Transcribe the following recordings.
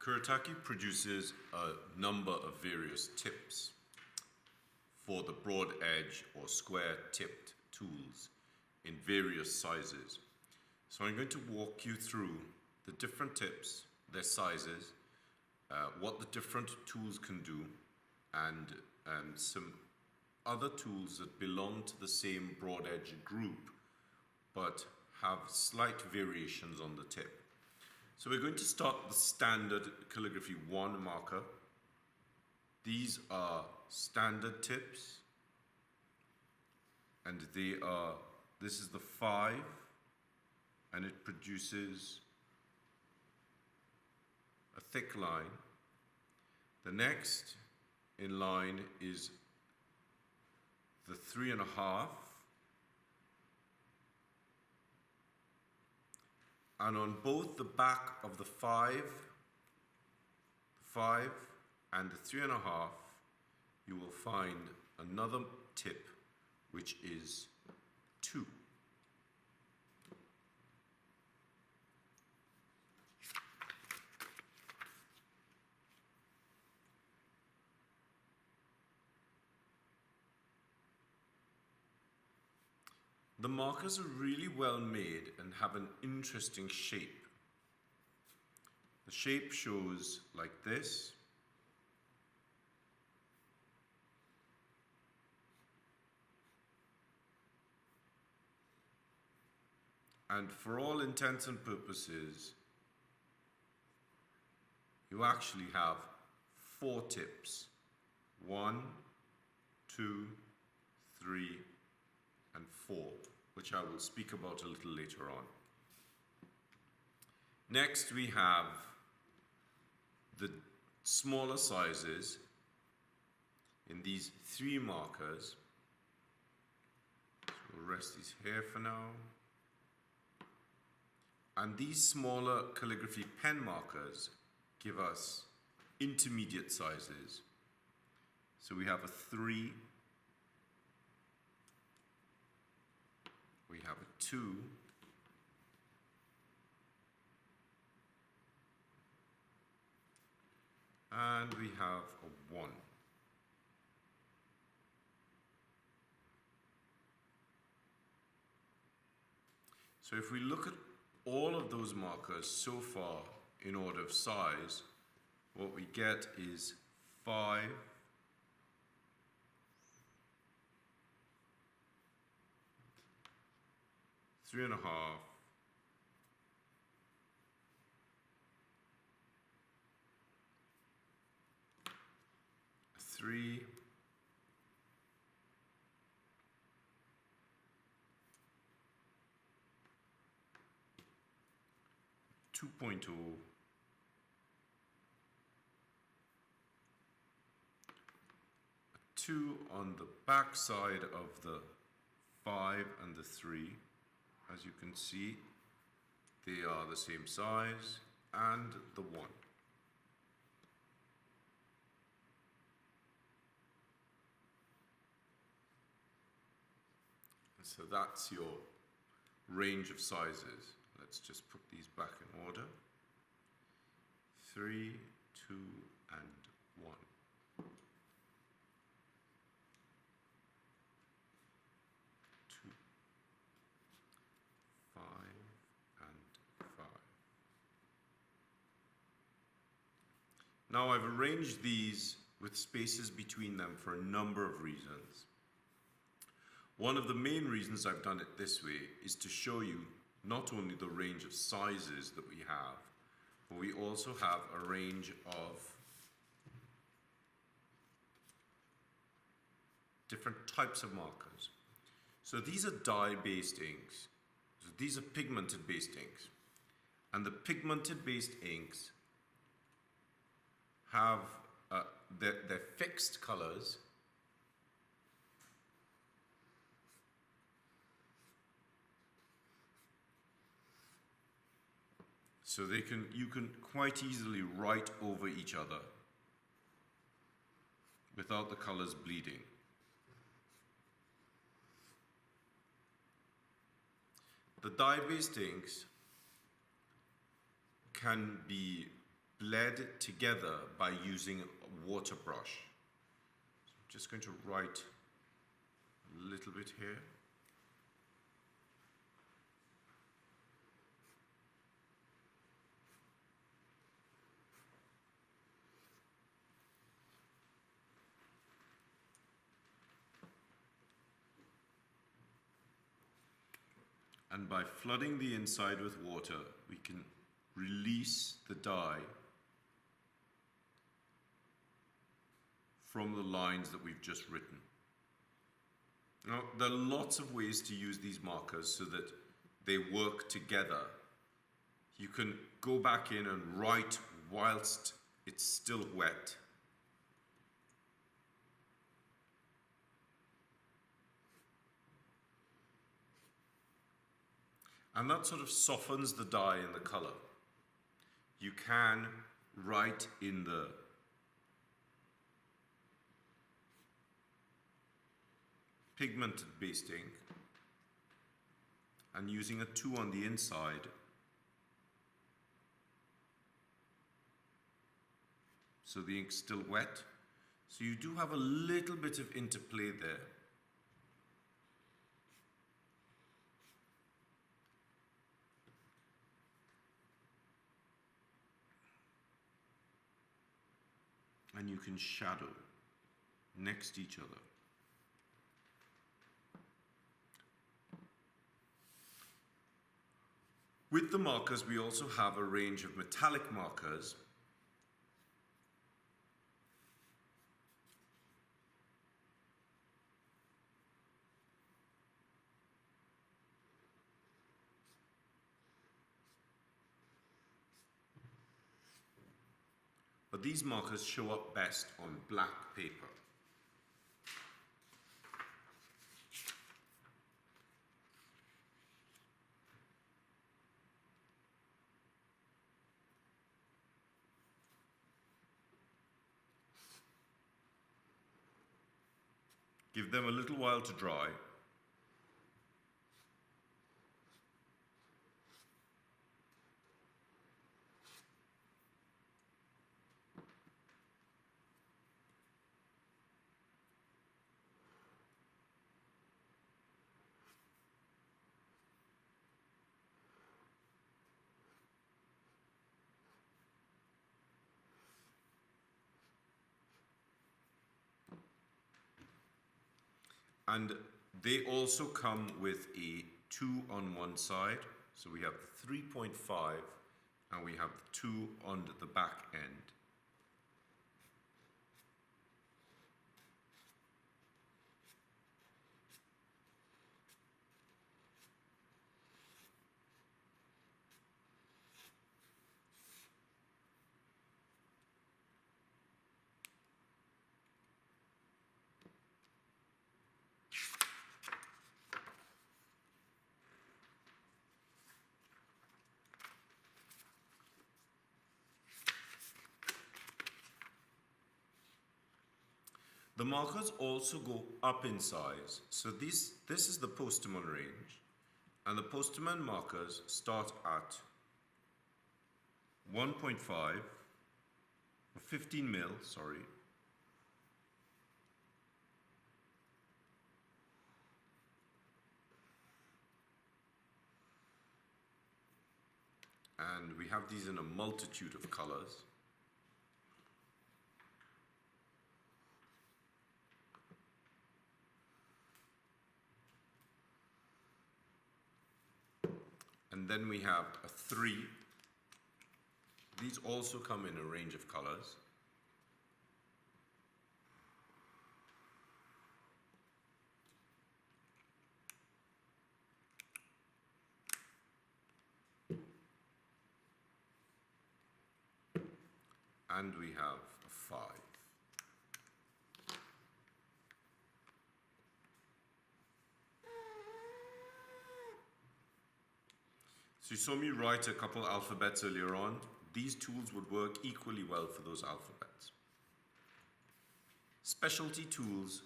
Kuretake produces a number of various tips for the broad edge or square tipped tools in various sizes. So I'm going to walk you through the different tips, their sizes, what the different tools can do, and some other tools that belong to the same broad edge group but have slight variations on the tip. So we're going to start with the standard Calligraphy 1 marker. These are standard tips, and this is the 5, and it produces a thick line. The next in line is the 3.5, and on both the back of the 5 and the 3.5, you will find another tip, which is 2. The markers are really well made and have an interesting shape. The shape shows like this. And for all intents and purposes, you actually have 4 tips. 1, 2, 3, and 4, which I will speak about a little later on. Next, we have the smaller sizes in these 3 markers. So we'll rest these here for now. And these smaller calligraphy pen markers give us intermediate sizes. So we have a 3, we have a 2, and we have a 1. So if we look at all of those markers so far in order of size, what we get is 5, 3.5, 3, 2.0, 2 on the back side of the 5 and the 3. As you can see, they are the same size, and the 1. And so that's your range of sizes. Let's just put these back in order. 3, 2, and 1. 2, 5, and 5. Now I've arranged these with spaces between them for a number of reasons. One of the main reasons I've done it this way is to show you not only the range of sizes that we have, but we also have a range of different types of markers. So these are dye-based inks. So these are pigmented-based inks. And the pigmented-based inks have their fixed colors. So you can quite easily write over each other without the colors bleeding. The dye-based inks can be bled together by using a water brush. So I'm just going to write a little bit here. And by flooding the inside with water, we can release the dye from the lines that we've just written. Now, there are lots of ways to use these markers so that they work together. You can go back in and write whilst it's still wet. And that sort of softens the dye and the color. You can write in the pigmented based ink and using a 2 on the inside, so the ink's still wet. So you do have a little bit of interplay there. And you can shadow next to each other. With the markers, we also have a range of metallic markers. But these markers show up best on black paper. Give them a little while to dry. And they also come with a 2 on one side. So we have the 3.5 and we have the 2 on the back end. The markers also go up in size. So this is the Postman range, and the Postman markers start at 1.5, 15 mil, sorry. And we have these in a multitude of colors. And then we have a 3. These also come in a range of colors. And we have a 5. So you saw me write a couple alphabets earlier on. These tools would work equally well for those alphabets. Specialty tools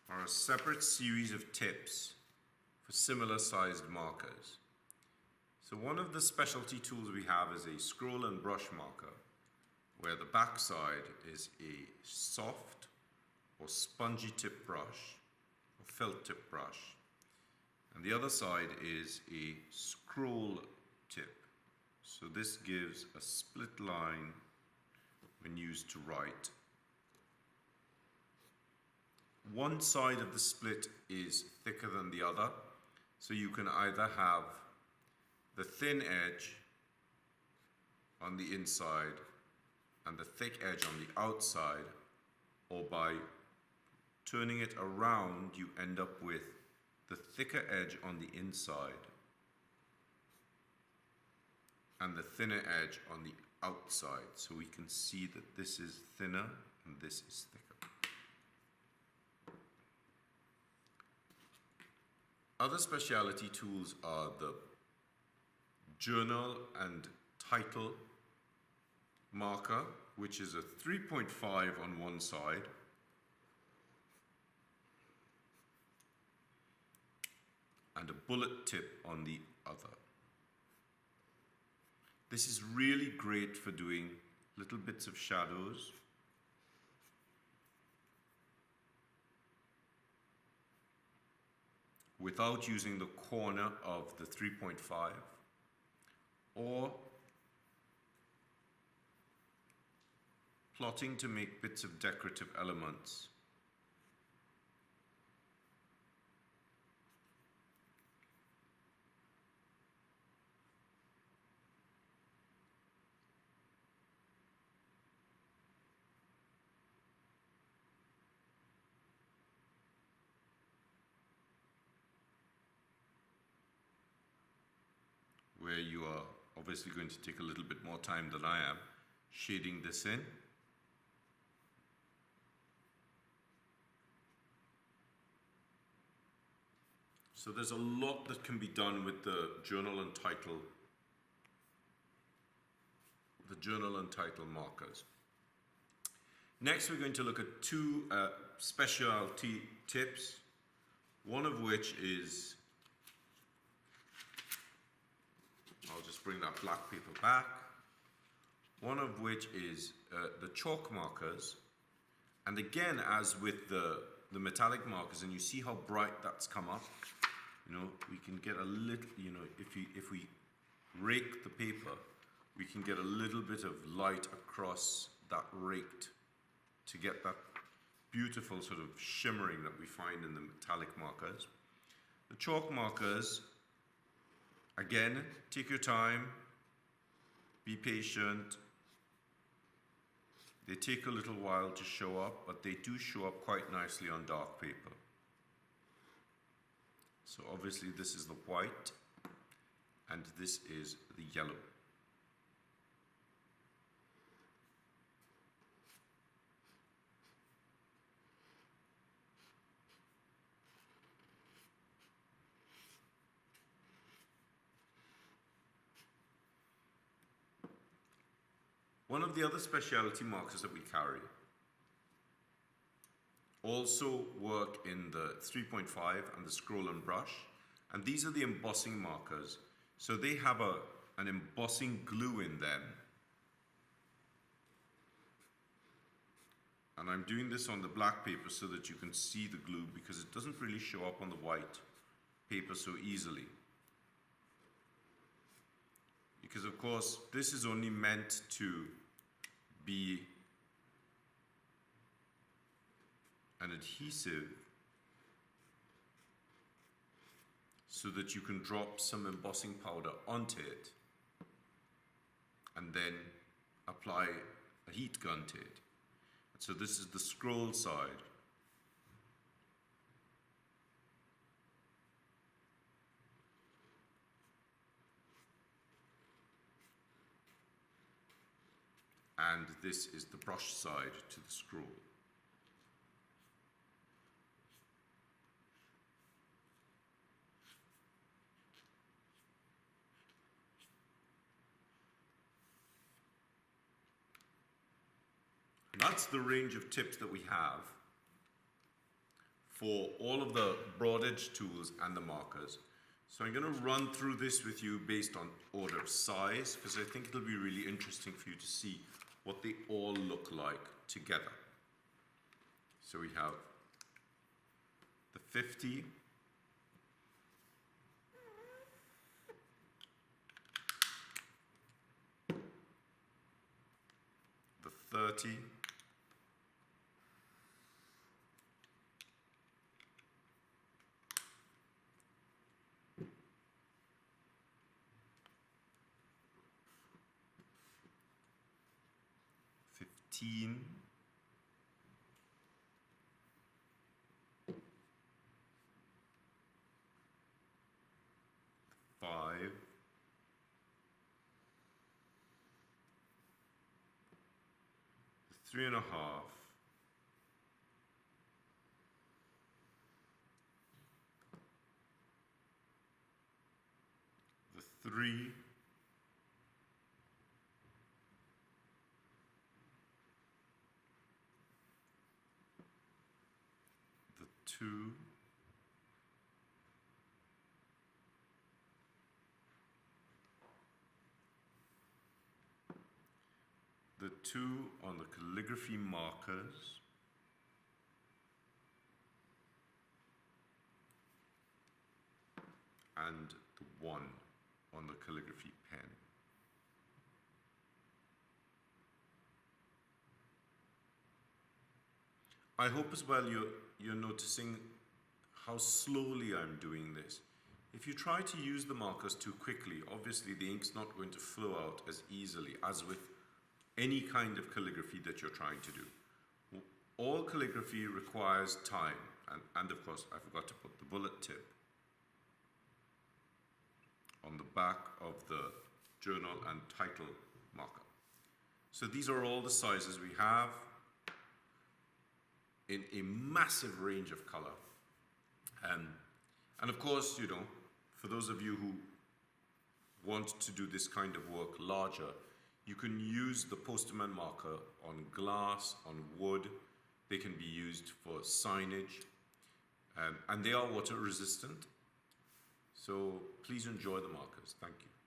are a separate series of tips for similar sized markers. So one of the specialty tools we have is a scroll and brush marker, where the back side is a soft or spongy tip brush or felt tip brush, and the other side is a scroll tip. So this gives a split line when used to write. One side of the split is thicker than the other, so you can either have the thin edge on the inside and the thick edge on the outside, or by turning it around you end up with the thicker edge on the inside and the thinner edge on the outside, so we can see that this is thinner and this is thicker. Other specialty tools are the journal and title marker, which is a 3.5 on one side and a bullet tip on the other. This is really great for doing little bits of shadows, without using the corner of the 3.5, or plotting to make bits of decorative elements. Where you are obviously going to take a little bit more time than I am shading this in. So there's a lot that can be done with the journal and title markers. Next, we're going to look at two specialty tips, one of which is, I'll just bring that black paper back, one of which is the chalk markers. And again, as with the metallic markers, and you see how bright that's come up, you know, we can get a little, you know, if we rake the paper, we can get a little bit of light across that raked to get that beautiful sort of shimmering that we find in the metallic markers. The chalk markers, again, take your time, be patient. They take a little while to show up, but they do show up quite nicely on dark paper. So obviously this is the white and this is the yellow. One of the other specialty markers that we carry also work in the 3.5 and the scroll and brush, and these are the embossing markers. So they have an embossing glue in them, and I'm doing this on the black paper so that you can see the glue, because it doesn't really show up on the white paper so easily. Because of course this is only meant to be an adhesive so that you can drop some embossing powder onto it and then apply a heat gun to it. So this is the scroll side. And this is the brush side to the scroll. And that's the range of tips that we have for all of the broad edge tools and the markers. So I'm going to run through this with you based on order of size, because I think it'll be really interesting for you to see what they all look like together. So we have the 50, the 30, teen, five, the 3.5, the 3, the 2, the 2 on the calligraphy markers, and the 1 on the calligraphy pen. I hope as well you're noticing how slowly I'm doing this. If you try to use the markers too quickly, obviously the ink's not going to flow out as easily as with any kind of calligraphy that you're trying to do. All calligraphy requires time, and of course I forgot to put the bullet tip on the back of the journal and title marker. So these are all the sizes we have in a massive range of color. And of course, you know, for those of you who want to do this kind of work larger, you can use the Postman marker on glass, on wood. They can be used for signage, and they are water resistant. So please enjoy the markers. Thank you.